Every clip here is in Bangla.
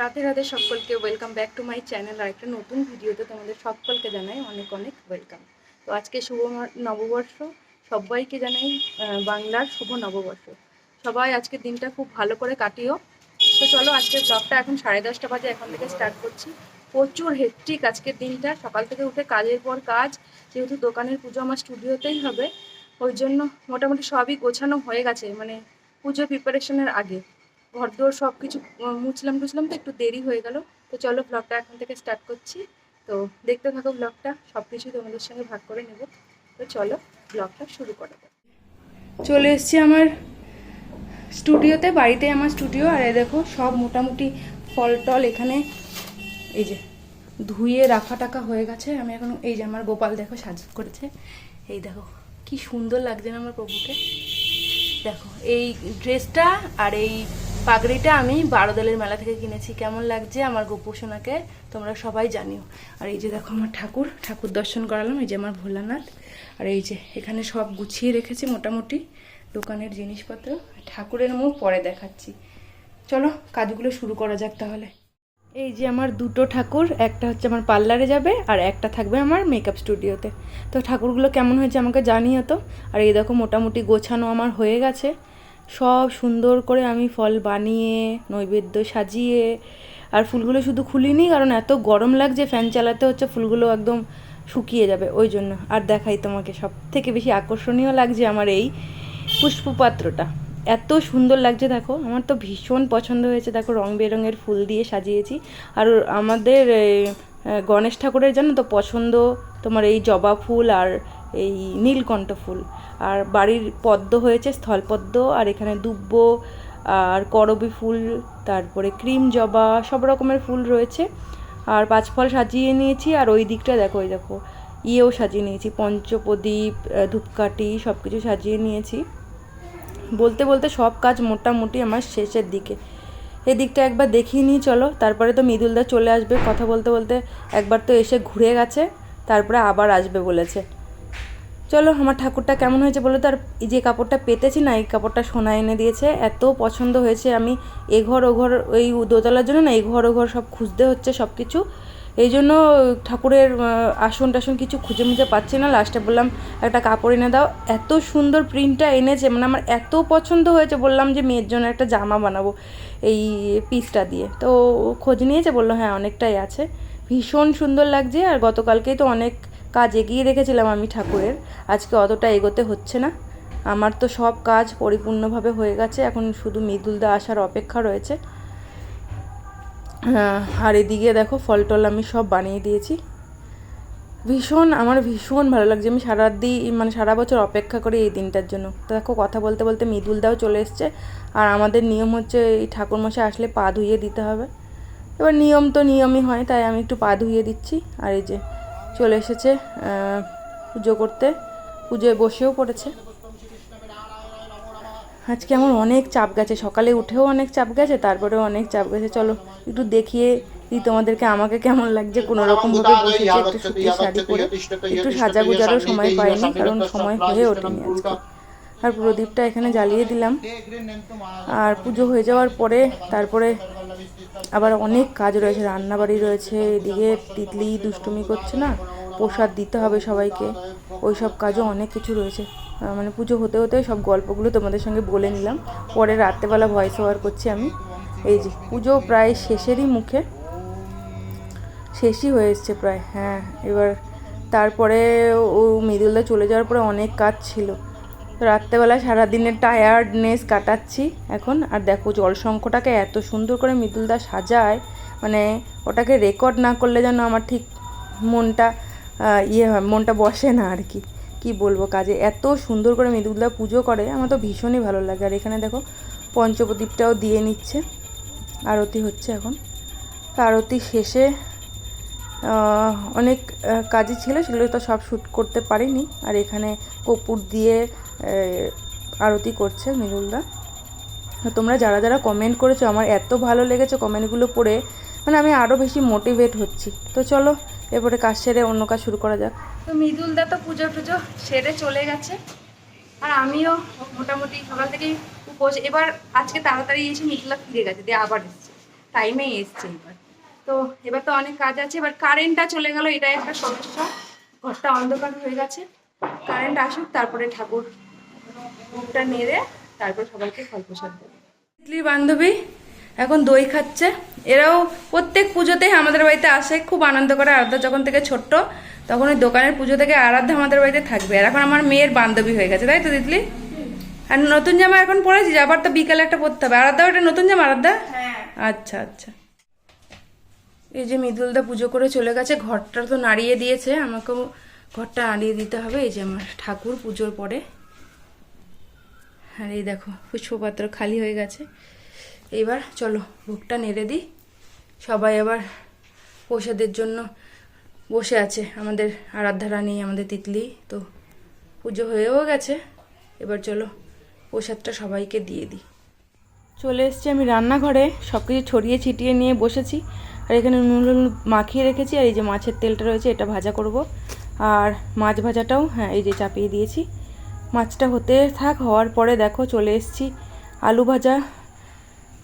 রাধে রাধে সকলকে welcome back to my channel. আর একটা নতুন ভিডিওতে তোমাদের সকলকে জানাই অনেক অনেক ওয়েলকাম। তো আজকে শুভ নববর্ষ, সবাইকে জানাই বাংলার শুভ নববর্ষ। সবাই আজকের দিনটা খুব ভালো করে কাটিও। তো চলো আজকের ব্লগটা এখন 10:30 বাজে, এখন থেকে স্টার্ট করছি। প্রচুর হেক্টিক আজকের দিনটা, সকাল থেকে উঠে কাজের পর কাজ, যেহেতু দোকানের পুজো আমার স্টুডিওতেই হবে, ওই জন্য মোটামুটি সবই গোছানো হয়ে গেছে, মানে পুজো প্রিপারেশনের আগে ঘরদোর সব কিছু মুছলাম তো একটু দেরি হয়ে গেল। তো চলো ব্লগটা এখন থেকে স্টার্ট করছি। তো দেখতে থাকো ব্লগটা, সব কিছুই তোমাদের সঙ্গে ভাগ করে নেব। তো চলো ব্লগটা শুরু করা যাক। চলে এসছি আমার স্টুডিওতে, বাড়িতে আমার স্টুডিও। আর এই দেখো সব মোটামুটি ফল টল এখানে এই যে ধুয়ে রাখা টাকা হয়ে গেছে। আমি এখন এই যে আমার গোপাল দেখো সাজ করেছে, এই দেখো কি সুন্দর লাগছে না আমার প্রভুকে। দেখো এই ড্রেসটা আর এই পাগড়িটা আমি বারোদলের মেলা থেকে কিনেছি। কেমন লাগছে আমার গোপু সোনাকে তোমরা সবাই জানিও। আর এই যে দেখো আমার ঠাকুর দর্শন করালাম, এই যে আমার ভোলানাথ। আর এই যে এখানে সব গুছিয়ে রেখেছি মোটামুটি দোকানের জিনিসপত্র। ঠাকুরের মুখ পরে দেখাচ্ছি, চলো কাজগুলো শুরু করা যাক তাহলে। এই যে আমার দুটো ঠাকুর, একটা হচ্ছে আমার পার্লারে যাবে আর একটা থাকবে আমার মেকআপ স্টুডিওতে। তো ঠাকুরগুলো কেমন হয়েছে আমাকে জানিও তো। আর এই দেখো মোটামুটি গোছানো আমার হয়ে গেছে, সব সুন্দর করে আমি ফল বানিয়ে নৈবেদ্য সাজিয়ে। আর ফুলগুলো শুধু খুলিনি কারণ এত গরম লাগছে, ফ্যান চালাতে হচ্ছে, ফুলগুলো একদম শুকিয়ে যাবে ওই জন্য। আর দেখাই তোমাকে, সব থেকে বেশি আকর্ষণীয় লাগছে আমার এই পুষ্পপাত্রটা, এত সুন্দর লাগছে দেখো, আমার তো ভীষণ পছন্দ হয়েছে। দেখো রং বেরঙের ফুল দিয়ে সাজিয়েছি। আর আমাদের গণেশ ঠাকুরের জানো তো পছন্দ তোমার এই জবা ফুল আর এই নীলকণ্ঠ ফুল। আর বাড়ির পদ্ম হয়েছে স্থলপদ্ম, আর এখানে দুব্ব আর করবী ফুল, তারপরে ক্রিম জবা, সব রকমের ফুল রয়েছে। আর পাঁচফল সাজিয়ে নিয়েছি। আর ওই দিকটা দেখো, ওই দেখো ইয়েও সাজিয়ে নিয়েছি, পঞ্চপ্রদীপ ধূপকাঠি সব কিছু সাজিয়ে নিয়েছি। বলতে বলতে সব কাজ মোটামুটি আমার শেষের দিকে। এই দিকটা একবার দেখিয়ে নিই চলো, তারপরে তো মৃদুলদা চলে আসবে। কথা বলতে বলতে একবার তো এসে ঘুরে গেছে, তারপরে আবার আসবে বলেছে। চলো আমার ঠাকুরটা কেমন হয়েছে বলো তো। আর এই যে কাপড়টা পেতেছি না, এই কাপড়টা সোনা এনে দিয়েছে, এত পছন্দ হয়েছে। আমি এঘর ওঘর ওই দোতলার জন্য না এঘর ওঘর সব খুঁজতে হচ্ছে সব কিছু, এই জন্য ঠাকুরের আসন টাসন কিছু খুঁজে মুজে পাচ্ছি না। লাস্টে বললাম একটা কাপড় এনে দাও, এত সুন্দর প্রিন্টটা এনেছে, মানে আমার এত পছন্দ হয়েছে। বললাম যে মেয়ের জন্য একটা জামা বানাবো এই পিসটা দিয়ে, তো খোঁজ নিয়েছে, বললো হ্যাঁ অনেকটাই আছে, ভীষণ সুন্দর লাগছে। আর গতকালকেই তো অনেক কাজ এগিয়ে রেখেছিলাম আমি ঠাকুরের, আজকে অতটা এগোতে হচ্ছে না। আমার তো সব কাজ পরিপূর্ণভাবে হয়ে গেছে, এখন শুধু মৃদুলদা আসার অপেক্ষা রয়েছে। আর এদিকে দেখো ফল টল আমি সব বানিয়ে দিয়েছি। আমার ভীষণ ভালো লাগছে। আমি সারা বছর অপেক্ষা করি এই দিনটার জন্য। তো দেখো কথা বলতে বলতে মৃদুলদাও চলে এসছে। আর আমাদের নিয়ম হচ্ছে এই ঠাকুরমশাই আসলে পা ধুইয়ে দিতে হবে। এবার নিয়ম তো নিয়মই হয়, তাই আমি একটু পা ধুইয়ে দিচ্ছি। আর এই যে চলে এসেছে পুজো করতে, পুজোয় বসেও পড়েছে। আজকে আমার অনেক চাপ গেছে, সকালে উঠেও অনেক চাপ গেছে, তারপরেও অনেক চাপ গেছে। চলো একটু দেখিয়ে দিই তোমাদেরকে আমাকে কেমন লাগছে। কোনো রকমভাবে বসেছি একটু সুতির শাড়ি পরে, একটু সাজা গুজারও সময় পাইনি কারণ সময় হয়ে ওঠেনি আজকে। আর প্রদীপটা এখানে জ্বালিয়ে দিলাম। আর পুজো হয়ে যাওয়ার পরে তারপরে আবার অনেক কাজ রয়েছে, রান্নাবাড়ি রয়েছে, এদিকে তিতলি দুষ্টুমি করছে না, প্রসাদ দিতে হবে সবাইকে, ওই সব কাজও অনেক কিছু রয়েছে। মানে পুজো হতে হতে সব গল্পগুলো তোমাদের সঙ্গে বলে নিলাম, পরে রাত্রেবেলা ভয়েস ওভার করছি আমি। এই যে পুজো প্রায় শেষেরই মুখে, শেষই হয়ে এসছে প্রায়। হ্যাঁ এবার তারপরে ও মৃদুলদা চলে যাওয়ার পরে অনেক কাজ ছিল, রাত্রেবেলা সারাদিনের টায়ার্ডনেস কাটাচ্ছি এখন। আর দেখো জলশঙ্খটাকে এত সুন্দর করে মৃদুলদা সাজায়, মানে ওটাকে রেকর্ড না করলে যেন আমার ঠিক মনটা মনটা বসে না আর কি। কি বলবো, কাজে এত সুন্দর করে মৃদুলদা পুজো করে, আমার তো ভীষণই ভালো লাগে। আর এখানে দেখো পঞ্চপ্রদীপটাও দিয়ে নিচ্ছে, আরতি হচ্ছে এখন। আরতি শেষে অনেক কাজই ছিল, সেগুলো তো সব শ্যুট করতে পারিনি। আর এখানে কর্পূর দিয়ে আরতি করছে মৃদুলদা। তোমরা যারা যারা কমেন্ট করেছো আমার এত ভালো লেগেছে কমেন্টগুলো পড়ে, মানে আমি আরও বেশি মোটিভেট হচ্ছি। তো চলো এরপরে কাজ সেরে অন্য কাজ শুরু করা যাক। তো মৃদুলদা তো পুজো টুজো সেরে চলে গেছে, আর আমিও মোটামুটি সকাল থেকেই উপোস। এবার আজকে তাড়াতাড়ি এসে মৃদুলদা ফিরে গেছে, দিয়ে আবার এসছে। টাইমেই এসছে এবার। তো এবার তো অনেক কাজ আছে, এবার কারেন্টটা চলে গেল, এটাই একটা সমস্যা, ঘরটা অন্ধকার হয়ে গেছে। কারেন্ট আসুক, তারপরে ঠাকুর মুখটা নেড়ে তারপর সবাইকে ফল প্রসাদ দেবে। তিতলির বান্ধবী এখন দই খাচ্ছে। এরাও প্রত্যেক পুজোতেই আমাদের বাড়িতে আসে, খুব আনন্দ করে। আরাধ্যা যখন থেকে ছোট্ট তখন ওই দোকানের পুজো থেকে আরাধ্যা আমাদের বাড়িতে থাকবে, আর এখন আমার মেয়ের বান্ধবী হয়ে গেছে, তাই তো তিতলি? আর নতুন জামা এখন পরেছিস, আবার তো বিকালে একটা পরতে হবে। আরাধ্যা ওটা নতুন জামা? আরাধ্যা আচ্ছা আচ্ছা। এই যে মৃদুলদা পুজো করে চলে গেছে, ঘরটা তো নাড়িয়ে দিয়েছে, আমাকেও ঘরটা নাড়িয়ে দিতে হবে। এই যে আমার ঠাকুর পুজোর পরে। আর এই দেখো পুষ্পপাত্র খালি হয়ে গেছে। এইবার চলো ভোগটা নেড়ে দিই। সবাই আবার প্রসাদের জন্য বসে আছে, আমাদের আরাধ্যা রানী, আমাদের তিতলি। তো পুজো হয়েও গেছে, এবার চলো প্রসাদটা সবাইকে দিয়ে দিই। চলে এসেছি আমি রান্নাঘরে, সব কিছু ছড়িয়ে ছিটিয়ে নিয়ে বসেছি। আর এখানে নুন মাখিয়ে রেখেছি, আর এই যে মাছের তেলটা রয়েছে এটা ভাজা করব। আর মাছ ভাজাটাও হ্যাঁ এই যে চাপিয়ে দিয়েছি। মাছটা হতে থাক, হওয়ার পরে দেখো চলে এসেছি আলু ভাজা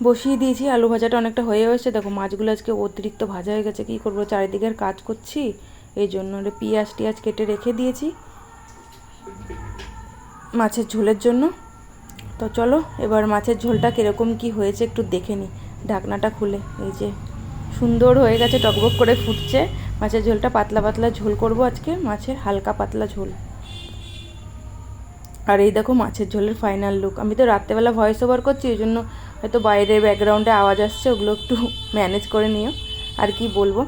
বসিয়ে দিয়েছি। আলু ভাজাটা অনেকটা হয়ে এসেছে, দেখো মাছগুলো আজকে অতিরিক্ত ভাজা হয়ে গেছে, কী করবো, চারিদিকের কাজ করছি এই জন্য। পেঁয়াজ টিয়াজ কেটে রেখে দিয়েছি মাছের ঝোলের জন্য। তো চলো এবার মাছের ঝোলটা কীরকম কি হয়েছে একটু দেখে নিই। ঢাকনাটা খুলে এই যে সুন্দর হয়ে গেছে, টকবক করে ফুটছে মাছের ঝোলটা। পাতলা পাতলা ঝোল করব আজকে, মাছের হালকা পাতলা ঝোল। আর এই দেখো মাছের ঝোলের ফাইনাল লুক। আমি তো রাত্রেবেলা ভয়েস ওভার করছি, ওই জন্য হয়তো বাইরের ব্যাকগ্রাউন্ডে আওয়াজ আসছে, ওগুলো একটু ম্যানেজ করে নিও। আর কি বলবো,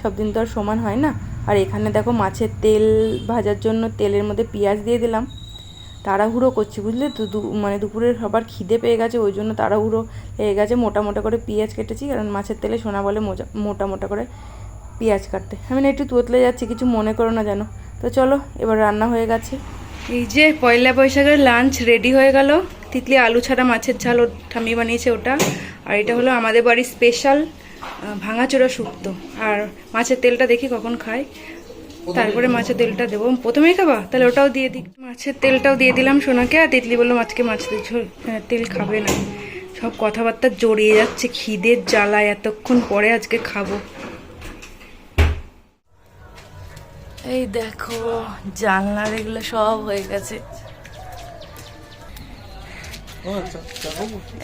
সব দিন তো আর সমান হয় না। আর এখানে দেখো মাছের তেল ভাজার জন্য তেলের মধ্যে পেঁয়াজ দিয়ে দিলাম। তাড়াহুড়ো করছি বুঝলে তো, মানে দুপুরের সবার খিদে পেয়ে গেছে, ওই জন্য তাড়াহুড়ো লেগে গেছে। মোটা মোটা করে পেঁয়াজ কেটেছি, কারণ মাছের তেলে সোনা বলে মোটা মোটা করে পেঁয়াজ কাটতে। আমি না একটু তোতলে যাচ্ছি, কিছু মনে করো না যেন। তো চলো এবার রান্না হয়ে গেছে। এই যে পয়লা বৈশাখের লাঞ্চ রেডি হয়ে গেল। তিতলি আলু ছাড়া মাছের ঝাল ওর ঠাম্মি বানিয়েছে ওটা। আর এটা হলো আমাদের বাড়ির স্পেশাল ভাঙাচোরা শুক্তো। আর মাছের তেলটা দেখি কখন খাই, তারপরে মাছের তেলটা দেবো। প্রথমেই খাবা? তাহলে ওটাও দিয়ে দিই। মাছের তেলটাও দিয়ে দিলাম সোনাকে। আর তিতলি বললো আজকে মাছের ঝোল তেল খাবে না। সব কথাবার্তা জড়িয়ে যাচ্ছে, খিদের জ্বালায় এতক্ষণ পরে আজকে খাবো। এই দেখো জানলার এগুলো সব হয়ে গেছে।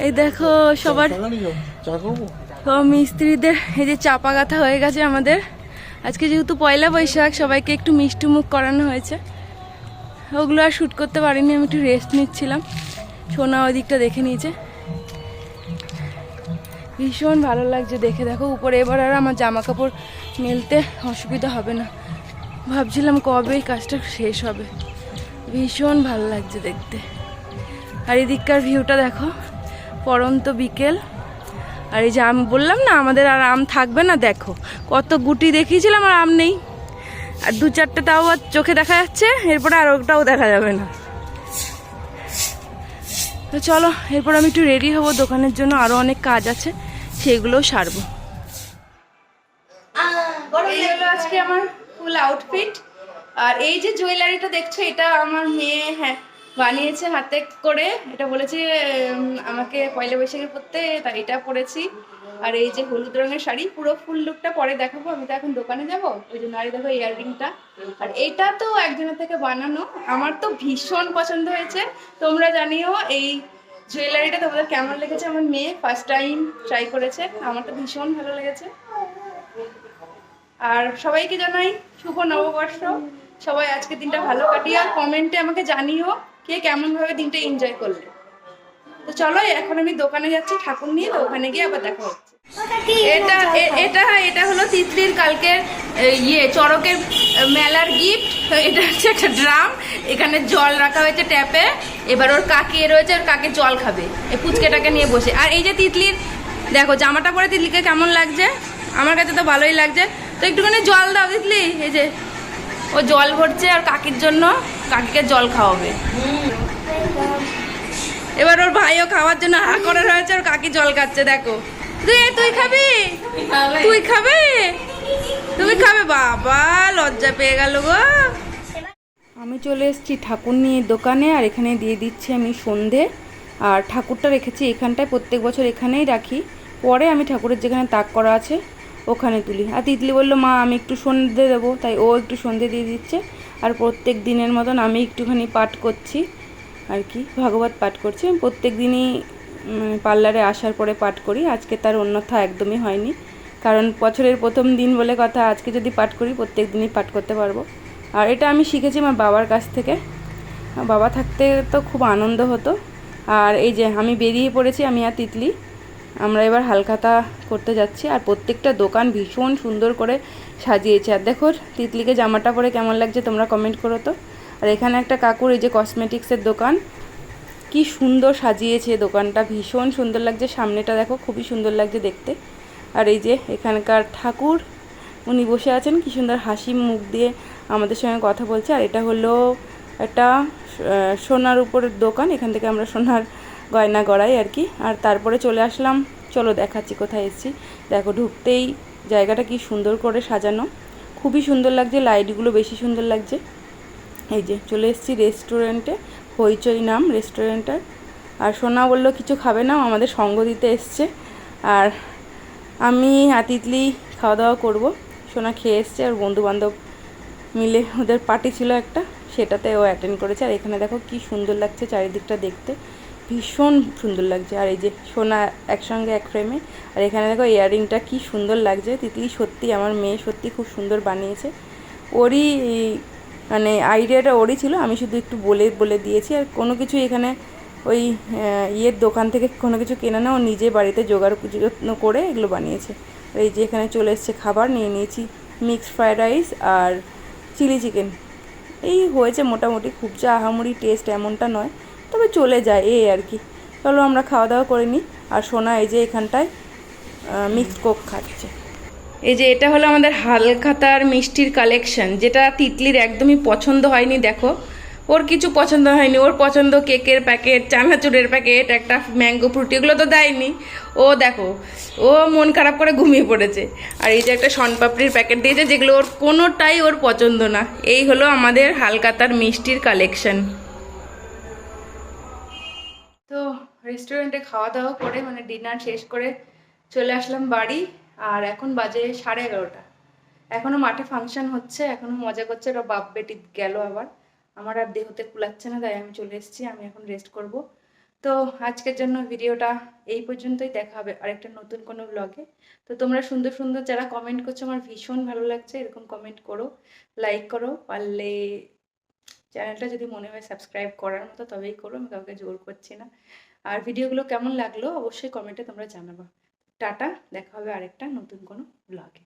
এই দেখো সবার সব মিস্ত্রিদের এই যে চাপা গাঁথা হয়ে গেছে আমাদের। আজকে যেহেতু পয়লা বৈশাখ, সবাইকে একটু মিষ্টি মুখ করানো হয়েছে। ওগুলো আর শ্যুট করতে পারিনি, আমি একটু রেস্ট নিচ্ছিলাম। সোনা ওই দিকটা দেখে নিয়েছে, ভীষণ ভালো লাগছে দেখে। দেখো উপরে এবার আর আমার জামা কাপড় মেলতে অসুবিধা হবে না। ভাবছিলাম কবে এই কাজটা শেষ হবে, ভীষণ ভালো লাগছে দেখতে। আর এদিককার ভিউটা দেখো, পরন্ত বিকেল। আর এই যে আম বললাম না আমাদের আর আম থাকবে না, দেখো কত গুটি দেখিয়েছিলাম আর আম নেই। আর দু চারটে তাও আর চোখে দেখা যাচ্ছে, এরপরে আর ওটাও দেখা যাবে না। তো চলো এরপর আমি একটু রেডি হবো, দোকানের জন্য আরও অনেক কাজ আছে, সেগুলোও সারবো। এই হলো আজকে আমার ফুল আউটফিট। আর এই যে জুয়েলারিটা দেখছো, এটা আমার মেয়ে বানিয়েছে হাতে করে। এটা বলেছে আমাকে পয়লা বৈশাখে পরতে, তাই এটা পরেছি। আর এই যে হলুদ রঙের শাড়ি, পুরো ফুল লুকটা পরে দেখাবো, আমি তো এখন দোকানে যাবো ওই জন্য। আর দেখো ইয়াররিংটা, আর এটা তো একজনের থেকে বানানো, আমার তো ভীষণ পছন্দ হয়েছে। তোমরা জানিও এই জুয়েলারিটা তোমাদের কেমন লেগেছে। আমার মেয়ে ফার্স্ট টাইম ট্রাই করেছে, আমার তো ভীষণ ভালো লেগেছে। আর সবাইকে জানাই শুভ নববর্ষ। সবাই আজকে দিনটা ভালো কাটিয়ে আর কমেন্টে আমাকে জানিও কে কেমন ভাবে দিনটা এনজয় করলে। তো চলো এখন আমি দোকানে যাচ্ছি ঠাকুর নিয়ে, তো ওখানে গিয়ে আবার দেখা হচ্ছে। এটা এটা এটা হলো তিতলির কালকের চড়কের মেলার গিফট। এটা হচ্ছে একটা ড্রাম, এখানে জল রাখা হয়েছে ট্যাপে। এবার ওর কাকি রয়েছে, ওর কাকে জল খাবে এই পুচকেটাকে নিয়ে বসে। আর এই যে তিতলির দেখো জামাটা পরে তিতলিকে কেমন লাগছে, আমার কাছে তো ভালোই লাগছে। তো একটুখানি জল দাও তিতলি, এই যে ও জল ভরছে আর কাকির জন্য, কাকিকে জল খাওয়াবে। এবার ওর ভাইও খাওয়ার জন্য হা করে রয়েছে, ওর কাকি জল খাচ্ছে দেখো। তুই খাবি? তুই খাবে? তুমি খাবে? বাবা লজ্জা পেয়ে গেল গো। আমি চলে এসেছি ঠাকুর নিয়ে দোকানে, আর এখানে দিয়ে দিচ্ছি আমি সন্ধে। আর ঠাকুরটা রেখেছি এখানটায়, প্রত্যেক বছর এখানেই রাখি। পরে আমি ঠাকুরের যেখানে তাক করা আছে ওখানে তুলি। আর তিতলি বললো মা আমি একটু সন্ধে দেবো, তাই ও একটু সন্ধে দিয়ে দিচ্ছে। আর প্রত্যেক দিনের মতন আমি একটুখানি পাঠ করছি আর কি, ভাগবত পাঠ করছি। আমি প্রত্যেক দিনই পার্লারে আসার পরে পাঠ করি। আজকে তার অন্যথা একদমই হয়নি, কারণ বছরের প্রথম দিন বলে কথা, আজকে যদি পাঠ করি প্রত্যেক দিনই পাঠ করতে পারবো। আর এটা আমি শিখেছি আমার বাবার কাছ থেকে। বাবা থাকতে তো খুব আনন্দ হতো। আর এই যে আমি বেরিয়ে পড়েছি, আমি আর তিতলি, আমরা এবার হালখাতা করতে যাচ্ছি। আর প্রত্যেকটা দোকান ভীষণ সুন্দর করে সাজিয়েছে। আর দেখো তিতলিকে জামাটা পরে কেমন লাগছে তোমরা কমেন্ট করো তো। আর এখানে একটা কাকুর এই যে কসমেটিক্সের দোকান, কি সুন্দর সাজিয়েছে দোকানটা, ভীষণ সুন্দর লাগছে। সামনেটা দেখো খুবই সুন্দর লাগছে দেখতে। আর এই যে এখানকার ঠাকুর, উনি বসে আছেন কি সুন্দর হাসি মুখ দিয়ে আমাদের সঙ্গে কথা বলছে। আর এটা হলো একটা সোনার উপরের দোকান, এখান থেকে আমরা সোনার গয়না গড়াই আর কি। আর তারপরে চলে আসলাম, চলো দেখাচ্ছি কোথায় এসেছি। দেখো ঢুকতেই জায়গাটা কি সুন্দর করে সাজানো, খুবই সুন্দর লাগছে, লাইটগুলো বেশি সুন্দর লাগছে। এই যে চলে এসেছি রেস্টুরেন্টে, হইচই নাম রেস্টুরেন্টের। আর সোনা বললো কিছু খাবে না, আমাদের সঙ্গ দিতে এসছে। আর আমি তিতলি খাওয়া দাওয়া করবো। সোনা খেয়ে এসছে, আর বন্ধুবান্ধব মিলে ওদের পার্টি ছিল একটা, সেটাতে ও অ্যাটেন্ড করেছে। আর এখানে দেখো কি সুন্দর লাগছে চারিদিকটা দেখতে, ভীষণ সুন্দর লাগছে। আর এই যে সোনা একসঙ্গে এক ফ্রেমে। আর এখানে দেখো ইয়াররিংটা কি সুন্দর লাগছে। তিতলি সত্যি আমার মেয়ে সত্যি খুব সুন্দর বানিয়েছে। ওরই মানে আইডিয়াটা ওরই ছিল, আমি শুধু একটু বলে বলে দিয়েছি। আর কোনো কিছু এখানে ওই ইয়ের দোকান থেকে কোনো কিছু কেনা না, ও নিজে বাড়িতে জোগাড় করে এগুলো বানিয়েছে। আর এই যে এখানে চলে এসছে খাবার, নিয়ে নিয়েছি মিক্সড ফ্রায়েড রাইস আর চিলি চিকেন। এই হয়েছে মোটামুটি, খুব যে আহামরি টেস্ট এমনটা নয়, তবে চলে যায় এই আর কি। চলো আমরা খাওয়া দাওয়া করে নিই। আর সোনা এই যে এখানটায় মিক্সড কোক খাচ্ছে। এই যে এটা হলো আমাদের হালখাতার মিষ্টির কালেকশন, যেটা তিতলির একদমই পছন্দ হয়নি। দেখো ওর কিছু পছন্দ হয়নি, ওর পছন্দ কেকের প্যাকেট, চানাচুরের প্যাকেট, একটা ম্যাঙ্গো ফ্রুটি, এগুলো তো দেয়নি। ও দেখো ও মন খারাপ করে ঘুমিয়ে পড়েছে। আর এই যে একটা শনপাপড়ির প্যাকেট দিয়েছে, যেগুলো ওর কোনোটাই ওর পছন্দ না। এই হলো আমাদের হালখাতার মিষ্টির কালেকশন। তো রেস্টুরেন্টে খাওয়া দাওয়া করে মানে ডিনার শেষ করে চলে আসলাম বাড়ি। আর এখন বাজে 11:30। এখনও মাঠে ফাংশন হচ্ছে, এখনও মজা করছে। ওরা বাপ বেটি গেল আবার, আমার আর দেহতে কুলাচ্ছে না, তাই আমি চলে এসেছি। আমি এখন রেস্ট করব। তো আজকের জন্য ভিডিওটা এই পর্যন্তই, দেখা হবে আরেকটা নতুন কোনো ব্লগে। তো তোমরা সুন্দর সুন্দর যারা কমেন্ট করছো আমার ভীষণ ভালো লাগছে, এরকম কমেন্ট করো, লাইক করো, পারলে চ্যানেলটা যদি মনে হয় সাবস্ক্রাইব করার মতো তবেই করো, আমি কাউকে জোর করছি না। আর ভিডিওগুলো কেমন লাগলো অবশ্যই কমেন্টে তোমরা জানাবা। টাটা, দেখা হবে আরেকটা নতুন কোনো ব্লগে।